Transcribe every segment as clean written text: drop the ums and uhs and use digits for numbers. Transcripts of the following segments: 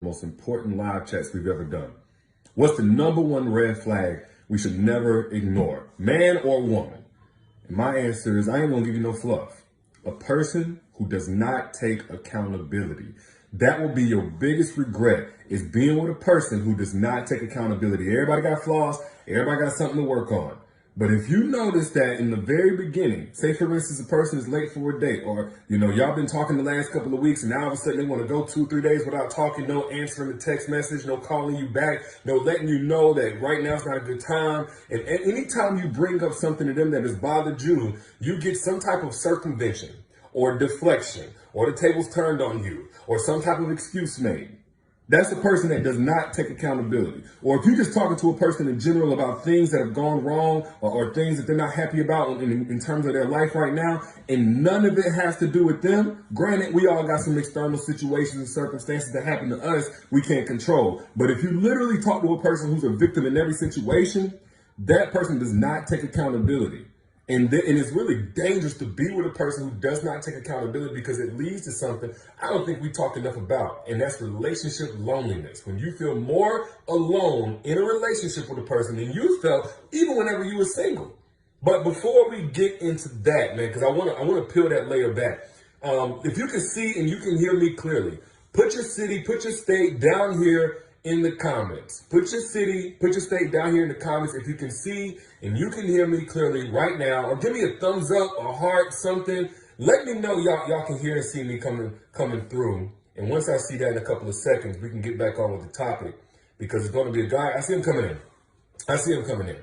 Most important live chats we've ever done. What's the number one red flag we should never ignore, man or woman? And my answer is, I ain't gonna give you no fluff. A person who does not take accountability. That will be your biggest regret, is being with a person who does not take accountability. Everybody got flaws, everybody got something to work on. But if you notice that in the very beginning, say for instance, a person is late for a date, or, y'all been talking the last couple of weeks and now all of a sudden they want to go 2-3 days without talking, no answering the text message, no calling you back, no letting you know that right now is not a good time. And anytime you bring up something to them that has bothered you, you get some type of circumvention or deflection, or the tables turned on you, or some type of excuse made. That's a person that does not take accountability. Or if you're just talking to a person in general about things that have gone wrong, or things that they're not happy about in terms of their life right now, and none of it has to do with them. Granted, we all got some external situations and circumstances that happen to us we can't control. But if you literally talk to a person who's a victim in every situation, that person does not take accountability. And it's really dangerous to be with a person who does not take accountability, because it leads to something I don't think we talked enough about, and that's relationship loneliness. When you feel more alone in a relationship with a person than you felt even whenever you were single. But before we get into that, man, because I want to peel that layer back. If you can see and you can hear me clearly, put your city, put your state down here in the comments. Put your city, put your state down here in the comments if you can see and you can hear me clearly right now, or give me a thumbs up, a heart, something. Let me know y'all can hear and see me coming through. And once I see that in a couple of seconds, we can get back on with the topic, because it's going to be a guy. I see him coming in.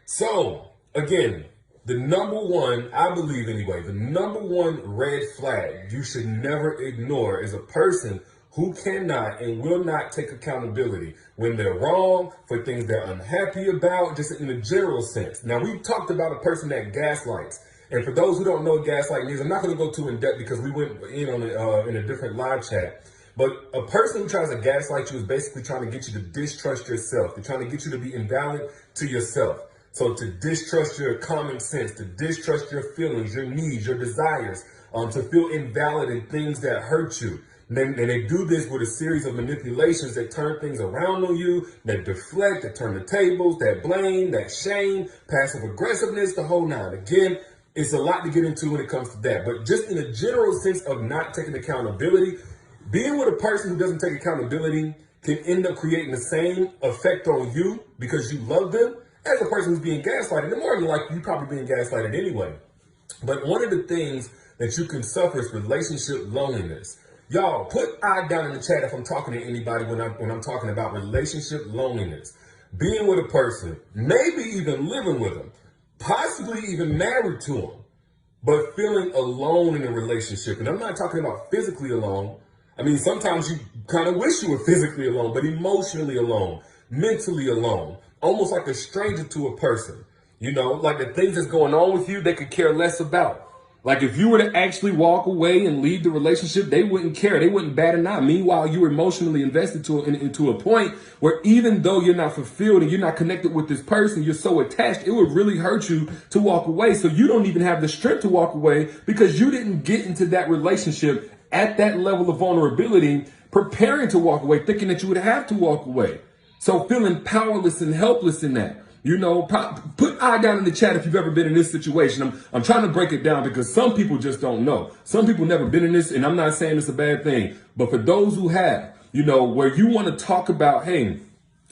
So again, the number one, I believe anyway, the number one red flag you should never ignore is a person who cannot and will not take accountability when they're wrong, for things they're unhappy about, just in a general sense. Now, we've talked about a person that gaslights. And for those who don't know what gaslighting is, I'm not going to go too in depth because we went in on it in a different live chat. But a person who tries to gaslight you is basically trying to get you to distrust yourself. They're trying to get you to be invalid to yourself. So to distrust your common sense, to distrust your feelings, your needs, your desires, to feel invalid in things that hurt you. And they do this with a series of manipulations that turn things around on you, that deflect, that turn the tables, that blame, that shame, passive aggressiveness, the whole nine. Again, it's a lot to get into when it comes to that. But just in a general sense of not taking accountability, being with a person who doesn't take accountability can end up creating the same effect on you because you love them as a person who's being gaslighted. And more than likely, you're probably being gaslighted anyway. But one of the things that you can suffer is relationship loneliness. Y'all, put I down in the chat if I'm talking to anybody when I'm talking about relationship loneliness. Being with a person, maybe even living with them, possibly even married to them, but feeling alone in a relationship. And I'm not talking about physically alone. I mean, sometimes you kind of wish you were physically alone, but emotionally alone, mentally alone, almost like a stranger to a person. Like the things that's going on with you, they could care less about. Like if you were to actually walk away and leave the relationship, they wouldn't care. They wouldn't bat an eye. Meanwhile, you were emotionally invested into a point where even though you're not fulfilled and you're not connected with this person, you're so attached, it would really hurt you to walk away. So you don't even have the strength to walk away because you didn't get into that relationship at that level of vulnerability, preparing to walk away, thinking that you would have to walk away. So feeling powerless and helpless in that. Put I down in the chat if you've ever been in this situation. I'm trying to break it down because some people just don't know. Some people never been in this, and I'm not saying it's a bad thing. But for those who have, where you want to talk about, hey,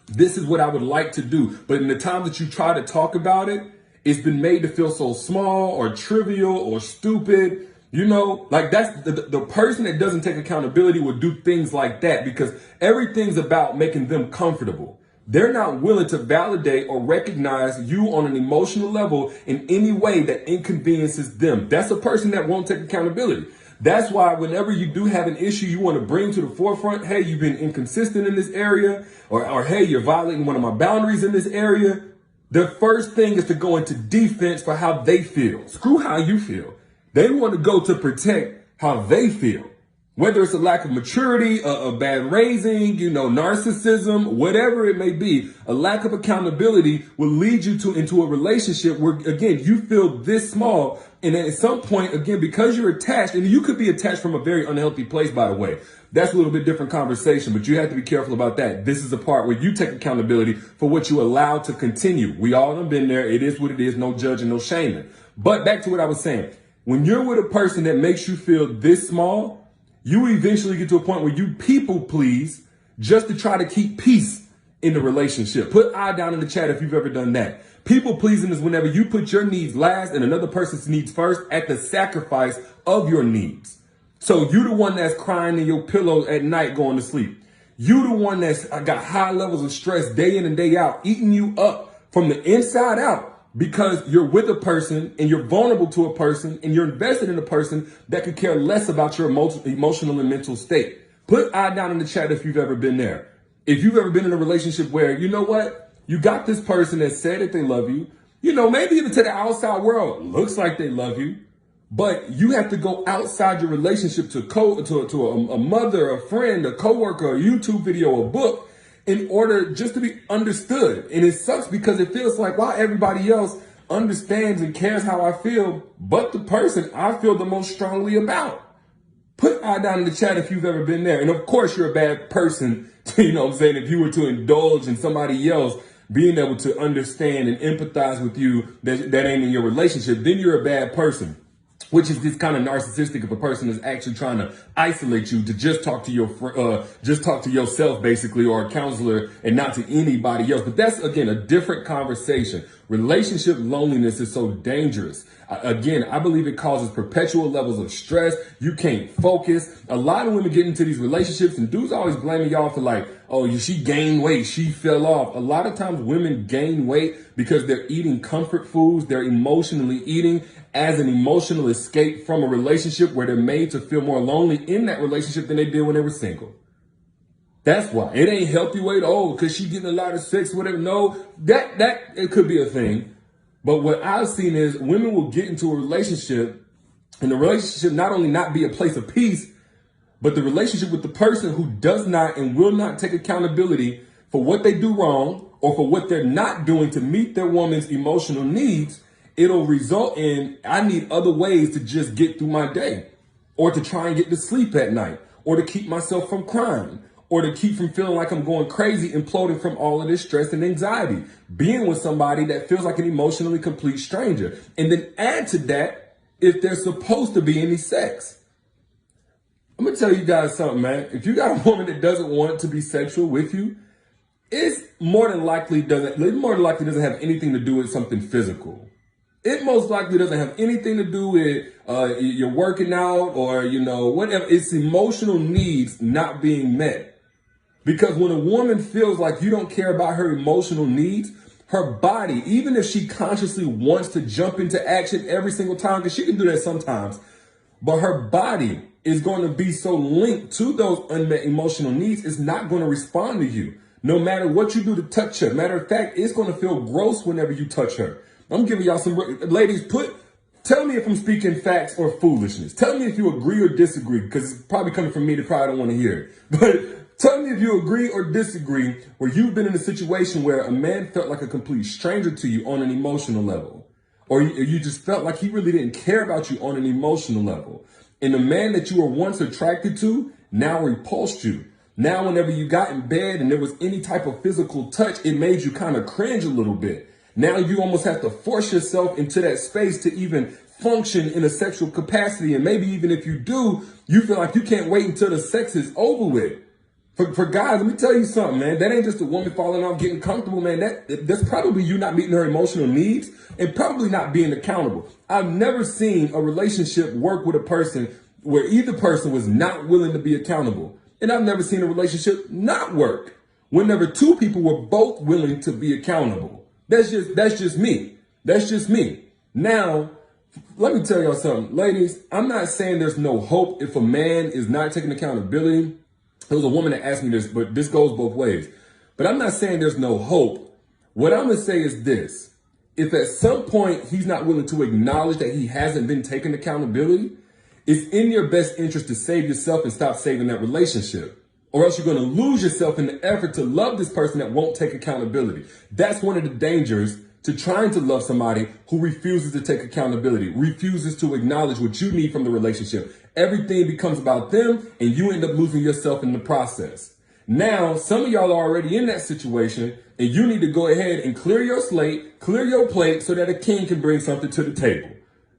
this is what I would like to do. But in the time that you try to talk about it, it's been made to feel so small or trivial or stupid. Like that's the person that doesn't take accountability will do things like that because everything's about making them comfortable. They're not willing to validate or recognize you on an emotional level in any way that inconveniences them. That's a person that won't take accountability. That's why whenever you do have an issue you want to bring to the forefront, hey, you've been inconsistent in this area, or hey, you're violating one of my boundaries in this area, the first thing is to go into defense for how they feel. Screw how you feel. They want to go to protect how they feel. Whether it's a lack of maturity, a bad raising, narcissism, whatever it may be, a lack of accountability will lead you into a relationship where, again, you feel this small. And then at some point, again, because you're attached, and you could be attached from a very unhealthy place, by the way. That's a little bit different conversation, but you have to be careful about that. This is a part where you take accountability for what you allow to continue. We all have been there. It is what it is. No judging, no shaming. But back to what I was saying. When you're with a person that makes you feel this small, you eventually get to a point where you people please just to try to keep peace in the relationship. Put I down in the chat if you've ever done that. People pleasing is whenever you put your needs last and another person's needs first at the sacrifice of your needs. So you the one that's crying in your pillow at night going to sleep. You the one that's got high levels of stress day in and day out, eating you up from the inside out. Because you're with a person and you're vulnerable to a person and you're invested in a person that could care less about your emotional and mental state. Put I down in the chat if you've ever been there. If you've ever been in a relationship where, you know what? You got this person that said that they love you. Maybe even to the outside world, looks like they love you. But you have to go outside your relationship to a mother, a friend, a coworker, a YouTube video, a book, in order just to be understood. And it sucks because it feels like, wow, everybody else understands and cares how I feel, but the person I feel the most strongly about. Put I down in the chat if you've ever been there. And of course, you're a bad person, if you were to indulge in somebody else being able to understand and empathize with you that ain't in your relationship, then you're a bad person. Which is this kind of narcissistic if a person is actually trying to isolate you to just talk to just talk to yourself basically, or a counselor, and not to anybody else. But that's, again, a different conversation. Relationship loneliness is so dangerous. Again, I believe it causes perpetual levels of stress. You can't focus. A lot of women get into these relationships and dudes always blaming y'all for like, oh, she gained weight, she fell off. A lot of times women gain weight because they're eating comfort foods. They're emotionally eating as an emotional escape from a relationship where they're made to feel more lonely in that relationship than they did when they were single. That's why. It ain't healthy weight, because she getting a lot of sex, whatever. No, that it could be a thing. But what I've seen is women will get into a relationship, and the relationship not only not be a place of peace, but the relationship with the person who does not and will not take accountability for what they do wrong or for what they're not doing to meet their woman's emotional needs, it'll result in, I need other ways to just get through my day, or to try and get to sleep at night, or to keep myself from crying, or to keep from feeling like I'm going crazy, imploding from all of this stress and anxiety, being with somebody that feels like an emotionally complete stranger. And then add to that, if there's supposed to be any sex. I'm gonna tell you guys something, man. If you got a woman that doesn't want to be sexual with you, it more than likely doesn't have anything to do with something physical. It most likely doesn't have anything to do with you're working out or, whatever. It's emotional needs not being met. Because when a woman feels like you don't care about her emotional needs, her body, even if she consciously wants to jump into action every single time, because she can do that sometimes, but her body is going to be so linked to those unmet emotional needs, it's not going to respond to you. No matter what you do to touch her. Matter of fact, it's going to feel gross whenever you touch her. I'm giving y'all some, ladies, tell me if I'm speaking facts or foolishness. Tell me if you agree or disagree, because it's probably coming from me that probably don't want to hear it. But tell me if you agree or disagree where you've been in a situation where a man felt like a complete stranger to you on an emotional level, or you just felt like he really didn't care about you on an emotional level. And the man that you were once attracted to now repulsed you. Now, whenever you got in bed and there was any type of physical touch, it made you kind of cringe a little bit. Now you almost have to force yourself into that space to even function in a sexual capacity. And maybe even if you do, you feel like you can't wait until the sex is over with. For guys, let me tell you something, man. That ain't just a woman falling off, getting comfortable, man. That's probably you not meeting her emotional needs and probably not being accountable. I've never seen a relationship work with a person where either person was not willing to be accountable. And I've never seen a relationship not work whenever two people were both willing to be accountable. That's just me. That's just me. Now, let me tell y'all something. Ladies, I'm not saying there's no hope if a man is not taking accountability. There was a woman that asked me this, but this goes both ways. But I'm not saying there's no hope. What I'm going to say is this. If at some point he's not willing to acknowledge that he hasn't been taking accountability, It's in your best interest to save yourself and stop saving that relationship. Or else you're going to lose yourself in the effort to love this person that won't take accountability. That's one of the dangers to trying to love somebody who refuses to take accountability, refuses to acknowledge what you need from the relationship. Everything becomes about them and you end up losing yourself in the process. Now, some of y'all are already in that situation and you need to go ahead and clear your slate, clear your plate so that a king can bring something to the table.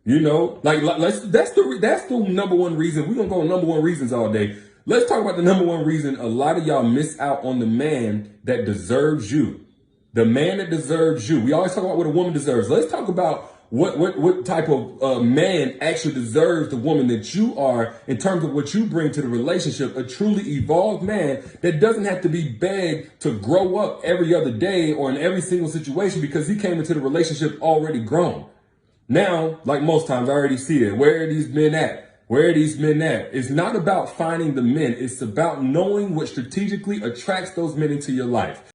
You know, that's the number one reason. We're going to go on number one reasons all day. Let's talk about the number one reason a lot of y'all miss out on the man that deserves you. The man that deserves you. We always talk about what a woman deserves. Let's talk about what type of man actually deserves the woman that you are in terms of what you bring to the relationship. A truly evolved man that doesn't have to be begged to grow up every other day or in every single situation because he came into the relationship already grown. Now, like most times, I already see it. Where are these men at? Where are these men at? It's not about finding the men. It's about knowing what strategically attracts those men into your life.